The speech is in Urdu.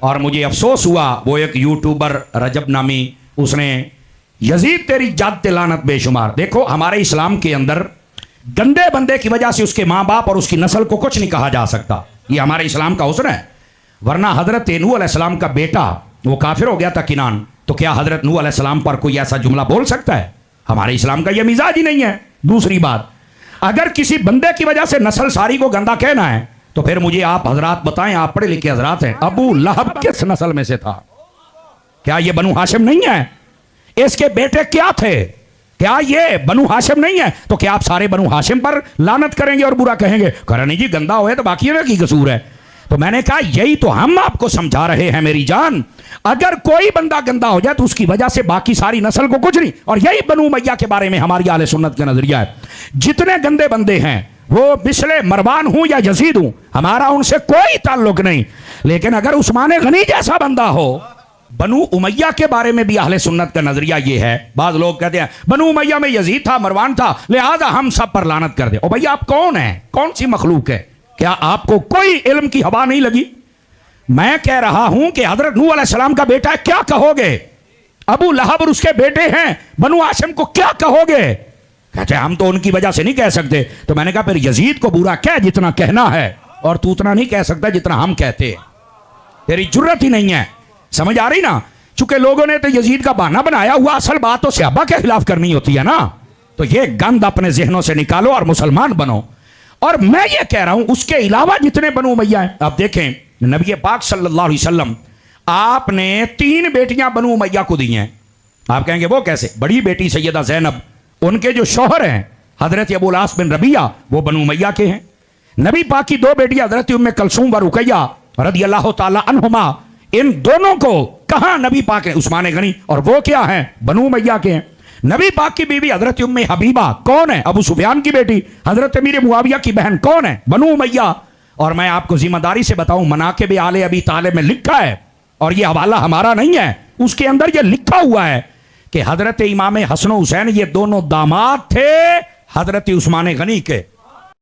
اور مجھے افسوس ہوا وہ ایک یوٹیوبر رجب نامی اس نے یزید تیری جد لعنت بے شمار. دیکھو ہمارے اسلام کے اندر گندے بندے کی وجہ سے اس کے ماں باپ اور اس کی نسل کو کچھ نہیں کہا جا سکتا. یہ ہمارے اسلام کا حسن ہے. ورنہ حضرت نوح علیہ السلام کا بیٹا وہ کافر ہو گیا تھا کنان, تو کیا حضرت نوح علیہ السلام پر کوئی ایسا جملہ بول سکتا ہے؟ ہمارے اسلام کا یہ مزاج ہی نہیں ہے. دوسری بات, اگر کسی بندے کی وجہ سے نسل ساری کو گندا کہنا ہے تو پھر مجھے آپ حضرات بتائیں, آپ پڑھے لکھے حضرات ہیں, ابو لہب کس نسل میں سے تھا؟ کیا یہ بنو ہاشم نہیں ہے؟ اس کے بیٹے کیا تھے؟ کیا یہ بنو ہاشم نہیں ہے؟ تو کیا آپ سارے بنو ہاشم پر لعنت کریں گے اور برا کہیں گے؟ کہا نہیں جی گندا ہوئے تو باقی کی قصور ہے. تو میں نے کہا یہی تو ہم آپ کو سمجھا رہے ہیں میری جان. اگر کوئی بندہ گندا ہو جائے تو اس کی وجہ سے باقی ساری نسل کو کچھ نہیں. اور یہی بنو امیہ کے بارے میں ہماری اہل سنت کا نظریہ ہے. جتنے گندے بندے ہیں وہ مثل مروان ہوں یا یزید ہوں, ہمارا ان سے کوئی تعلق نہیں. لیکن اگر عثمان غنی جیسا بندہ ہو, بنو امیہ کے بارے میں بھی اہل سنت کا نظریہ یہ ہے. بعض لوگ کہتے ہیں بنو امیہ میں یزید تھا, مروان تھا, لہذا ہم سب پر لعنت کر دیں. او بھئی آپ کون ہیں؟ کون سی مخلوق ہے؟ کیا آپ کو کوئی علم کی ہوا نہیں لگی؟ میں کہہ رہا ہوں کہ حضرت نوح علیہ السلام کا بیٹا ہے, کیا کہو گے؟ ابو لہب اور اس کے بیٹے ہیں بنو ہاشم کو کیا کہو گے؟ کہتے ہیں ہم تو ان کی وجہ سے نہیں کہہ سکتے. تو میں نے کہا پھر یزید کو برا کہہ جتنا کہنا ہے, اور تو اتنا نہیں کہہ سکتا جتنا ہم کہتے ہیں. تیری جرت ہی نہیں ہے. سمجھ آ رہی نا؟ چونکہ لوگوں نے تو یزید کا بہانہ بنایا ہوا, اصل بات تو صحابہ کے خلاف کرنی ہوتی ہے نا. تو یہ گند اپنے ذہنوں سے نکالو اور مسلمان بنو. اور میں یہ کہہ رہا ہوں اس کے علاوہ جتنے بنو امیہ ہیں, آپ دیکھیں نبی پاک صلی اللہ علیہ وسلم آپ نے 3 بیٹیاں بنو امیہ کو دی ہیں. آپ کہیں گے وہ کیسے؟ بڑی بیٹی سیدہ زینب, ان کے جو شوہر ہیں حضرت ابو العاص بن ربیعہ وہ بنو امیہ کے ہیں. نبی پاک کی 2 بیٹیاں حضرت ام کلثوم و رقیہ رضی اللہ تعالی عنہما, ان دونوں کو کہاں نبی پاک نے عثمان غنی, اور وہ کیا ہیں؟ بنو امیہ کے ہیں. نبی پاک کی بیوی حضرت ام حبیبہ کون ہے؟ ابو سفیان کی بیٹی. حضرت امیر معاویہ کی بہن کون ہے؟ بنو امیہ. اور میں آپ کو ذمہ داری سے بتاؤں, مناقب آل ابی طالب میں لکھا ہے, اور یہ حوالہ ہمارا نہیں ہے, اس کے اندر یہ لکھا ہوا ہے کہ حضرت امام حسن و حسین یہ دونوں داماد تھے حضرت عثمان غنی کے.